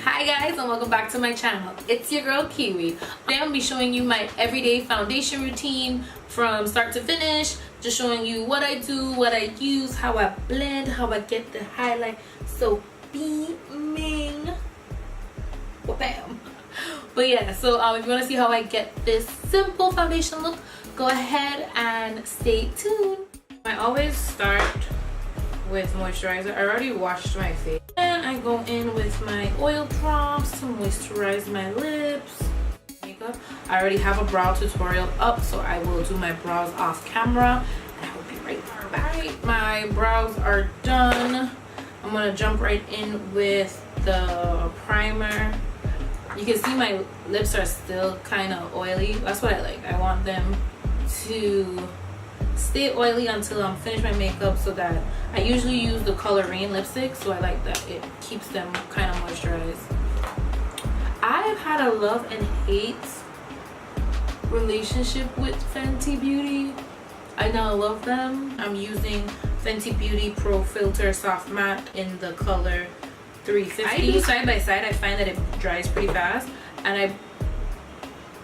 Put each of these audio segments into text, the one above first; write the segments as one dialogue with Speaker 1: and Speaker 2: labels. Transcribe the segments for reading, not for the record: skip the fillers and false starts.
Speaker 1: Hi guys, and welcome back to my channel. It's your girl Kiwi. Today I'm going to be showing you my everyday foundation routine from start to finish. Just showing you what I do, what I use, how I blend, how I get the highlight so beaming. Bam. But yeah, so if you want to see how I get this simple foundation look, go ahead and stay tuned. I always start with moisturizer. I already washed my face. And I go in with my oil drops to moisturize my lips. Makeup. I already have a brow tutorial up, so I will do my brows off camera. And I will be right back. My brows are done. I'm gonna jump right in with the primer. You can see my lips are still kind of oily. That's what I like. I want them to stay oily until I'm finished my makeup, so that I usually use the color Rain lipstick, so I like that it keeps them kind of moisturized. I've had a love and hate relationship with Fenty Beauty. I now love them. I'm using Fenty Beauty Pro Filt'r Soft Matte in the color 350. I do side by side. I find that it dries pretty fast, and I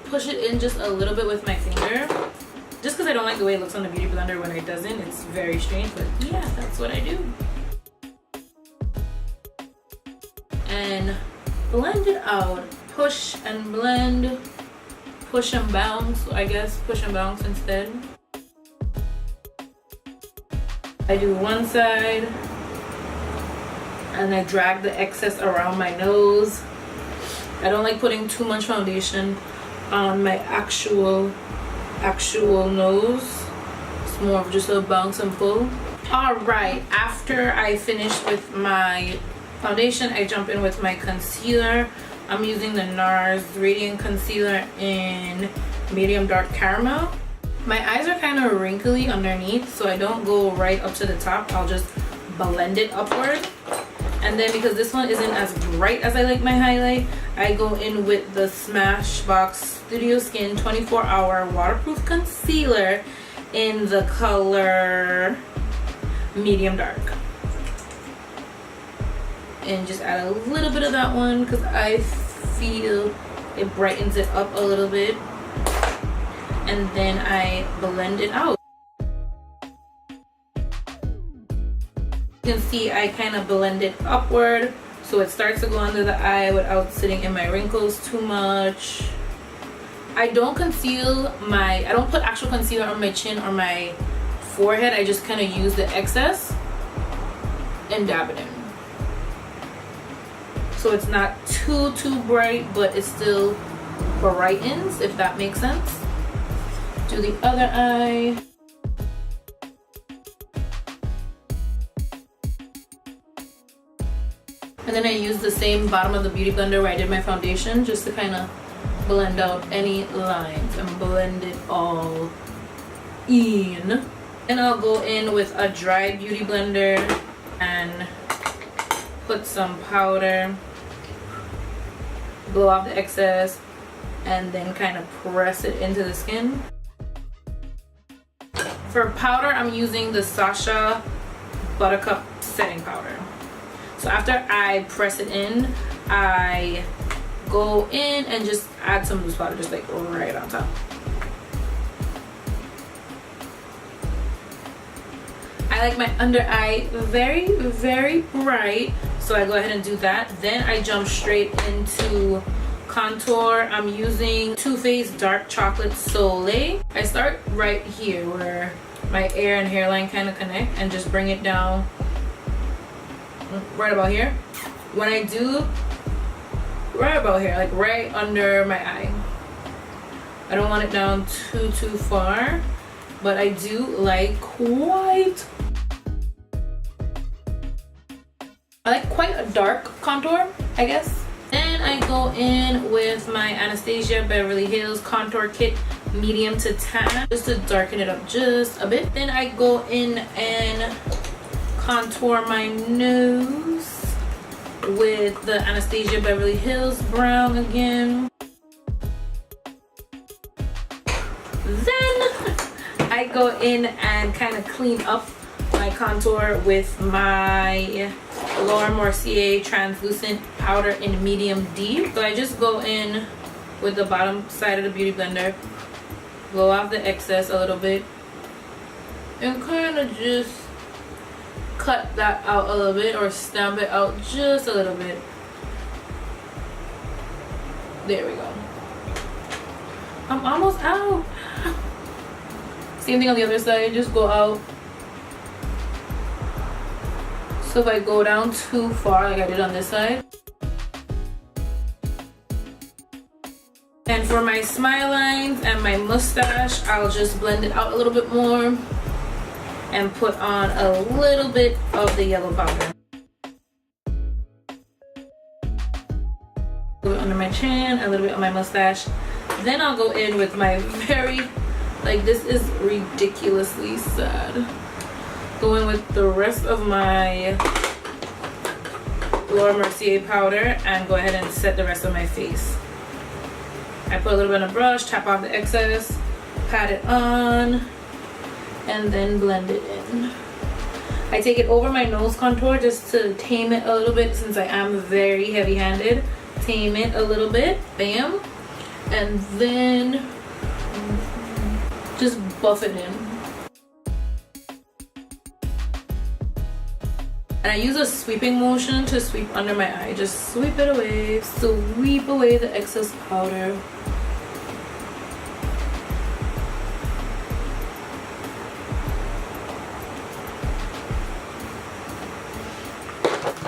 Speaker 1: push it in just a little bit with my finger, just because I don't like the way it looks on the beauty blender when it doesn't. It's very strange, but yeah, that's what I do. And blend it out. Push and blend. Push and bounce, I guess. Push and bounce instead. I do one side, and I drag the excess around my nose. I don't like putting too much foundation on my actual nose. It's more of just a bounce and pull. All right, after I finish with my foundation, I jump in with my concealer. I'm using the NARS Radiant Concealer in medium dark caramel. My eyes are kind of wrinkly underneath, so I don't go right up to the top. I'll just blend it upward. And then because this one isn't as bright as I like my highlight, I go in with the Smashbox Studio Skin 24-hour waterproof concealer in the color medium dark. And just add a little bit of that one because I feel it brightens it up a little bit. And then I blend it out. You can see I kind of blend it upward so it starts to go under the eye without sitting in my wrinkles too much. I don't put actual concealer on my chin or my forehead. I just kind of use the excess and dab it in, so it's not too bright, but it still brightens, if that makes sense. Do the other eye. And then I use the same bottom of the beauty blender where I did my foundation, just to kind of blend out any lines and blend it all in. And I'll go in with a dry beauty blender and put some powder, blow off the excess, and then kind of press it into the skin. For powder, I'm using the Sasha Buttercup setting powder. So after I press it in, I go in and just add some loose powder, just like right on top. I like my under eye very bright, so I go ahead and do that. Then I jump straight into contour. I'm using Too Faced Dark Chocolate Soleil. I start right here where my ear and hairline kind of connect, and just bring it down right about here. When I do right about here, like right under my eye, I don't want it down too far, but I do like quite a dark contour, I guess. Then I go in with my Anastasia Beverly Hills Contour Kit medium to tan, just to darken it up just a bit. Then I go in and contour my nose with the Anastasia Beverly Hills brown again. Then I go in and kind of clean up my contour with my Laura Mercier translucent powder in medium deep. So I just go in with the bottom side of the beauty blender, blow off the excess a little bit, and kind of just cut that out a little bit, or stamp it out just a little bit. There we go. I'm almost out. Same thing on the other side, just go out. So if I go down too far like I did on this side. And for my smile lines and my mustache, I'll just blend it out a little bit more and put on a little bit of the yellow powder. A little bit under my chin, a little bit on my mustache. Then I'll go in with my very, like, this is ridiculously sad. Go in with the rest of my Laura Mercier powder and go ahead and set the rest of my face. I put a little bit on a brush, tap off the excess, pat it on, and then blend it in. I take it over my nose contour just to tame it a little bit, since I am very heavy-handed. Tame it a little bit, bam, and then just buff it in. And I use a sweeping motion to sweep under my eye. Just sweep it away, sweep away the excess powder.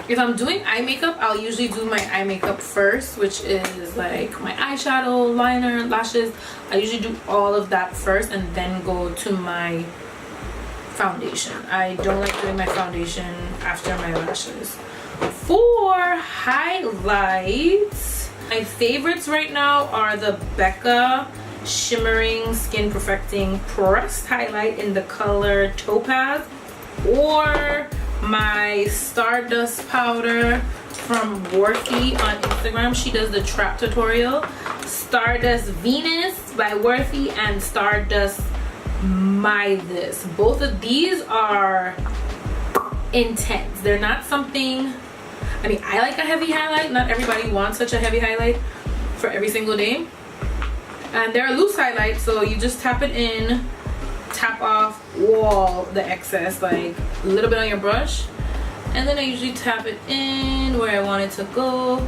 Speaker 1: If I'm doing eye makeup, I'll usually do my eye makeup first, which is like my eyeshadow, liner, lashes. I usually do all of that first and then go to my foundation. I don't like doing my foundation after my lashes. For highlights, my favorites right now are the Becca Shimmering Skin Perfecting Pressed Highlight in the color Topaz, or my Stardust powder from Worthy on Instagram. She does the trap tutorial. Stardust Venus by Worthy and Stardust Midas. Both of these are intense. They're not something, I mean, I like a heavy highlight. Not everybody wants such a heavy highlight for every single day. And they're a loose highlight, so you just tap it in, tap off all the excess, like a little bit on your brush, and then I usually tap it in where I want it to go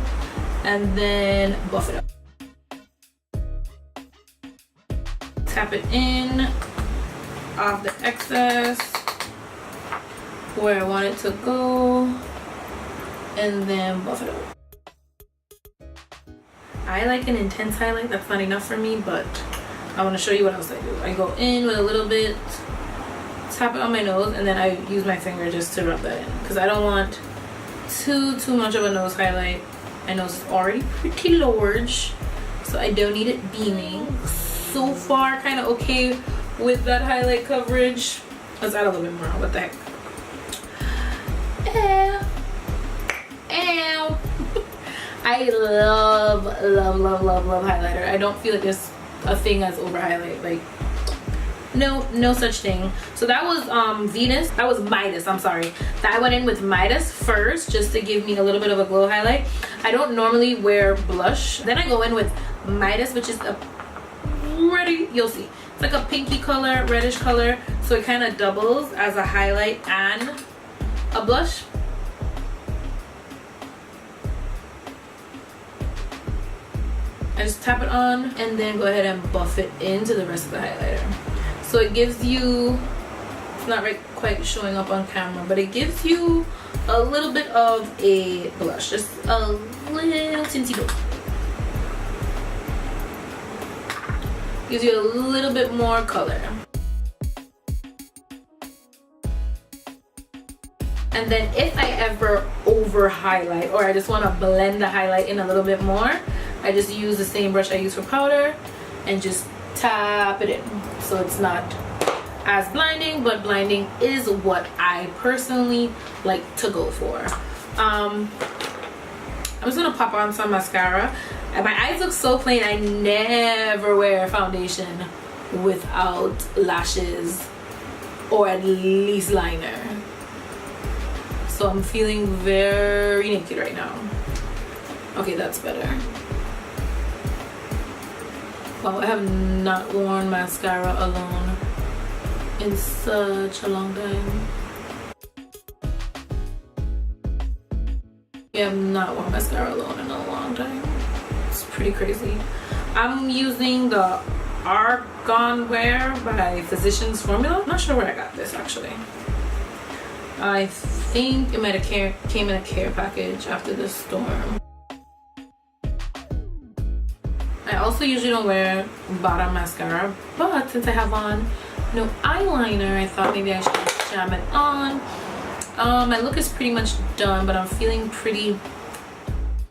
Speaker 1: and then buff it up. Tap it in off the excess where I want it to go and then buff it up. I like an intense highlight. That's not enough for me, but I want to show you what else I do. I go in with a little bit, tap it on my nose, and then I use my finger just to rub that in, because I don't want too much of a nose highlight. My nose is already pretty large, so I don't need it beaming. So far, kind of okay with that highlight coverage. Let's add a little bit more. What the heck? Ow. I love highlighter. I don't feel like there's a thing as over highlight. Like, no such thing. So that was Venus. That was Midas, I'm sorry. I went in with Midas first just to give me a little bit of a glow highlight. I don't normally wear blush. Then I go in with Midas, which is a pretty, you'll see, it's like a pinky color, reddish color, so it kind of doubles as a highlight and a blush. I just tap it on and then go ahead and buff it into the rest of the highlighter. So it gives you, it's not right quite showing up on camera, but it gives you a little bit of a blush, just a little tinty bit. Gives you a little bit more color. And then if I ever over highlight, or I just want to blend the highlight in a little bit more, I just use the same brush I use for powder and just tap it in. So it's not as blinding, but blinding is what I personally like to go for. I'm just gonna pop on some mascara. And my eyes look so plain. I never wear foundation without lashes or at least liner. So so I'm feeling very naked right now. Okay, that's better. Wow, I have not worn mascara alone in such a long time. I have not worn mascara alone in a long time. It's pretty crazy. I'm using the Argan Wear by Physicians Formula. I'm not sure where I got this actually. I think it might have came in a care package after the storm. I also usually don't wear bottom mascara, but since I have on no eyeliner, I thought maybe I should jam it on. My look is pretty much done, but I'm feeling pretty.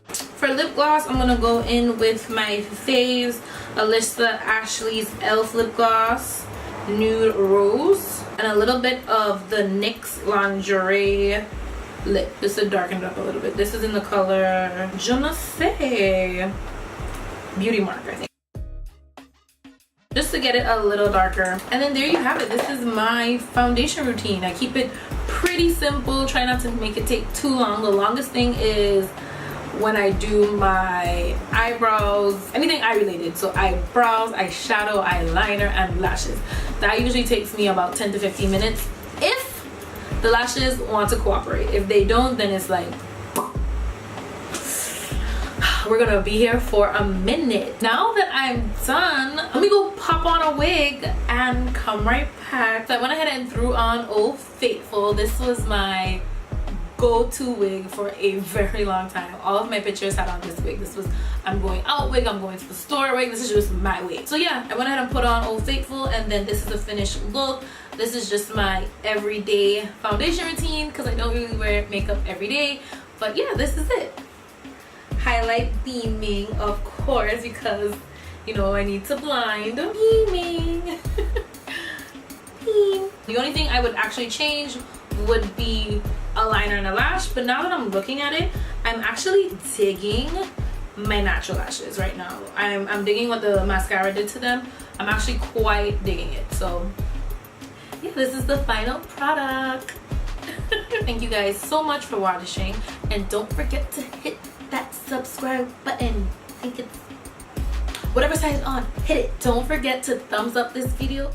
Speaker 1: For lip gloss, I'm gonna go in with my fave Alissa Ashley's e.l.f. lip gloss, Nude Rose, and a little bit of the NYX Lingerie lip. This is darkened up a little bit. This is in the color Je ne sais, Beauty Mark, I think, just to get it a little darker. And then there you have it. This is my foundation routine. I keep it pretty simple, try not to make it take too long. The longest thing is when I do my eyebrows, anything eye related, so eyebrows, eyeshadow, eyeliner, and lashes. That usually takes me about 10 to 15 minutes if the lashes want to cooperate. If they don't, then it's like we're gonna be here for a minute. Now that I'm done, let me go pop on a wig and come right back. So I went ahead and threw on Old Faithful. This was my go-to wig for a very long time. All of my pictures had on this wig. This was I'm going out wig, I'm going to the store wig. This is just my wig. So yeah, I went ahead and put on Old Faithful, and then this is the finished look. This is just my everyday foundation routine because I don't really wear makeup every day. But yeah, this is it. Highlight beaming, of course, because you know I need to blind. Beaming. Beam. The only thing I would actually change would be a liner and a lash, but now that I'm looking at it, I'm actually digging my natural lashes right now. I'm digging what the mascara did to them. I'm actually quite digging it. So yeah, this is the final product. Thank you guys so much for watching, and don't forget to hit that subscribe button. I think it's whatever side is on, hit it. Don't forget to thumbs up this video.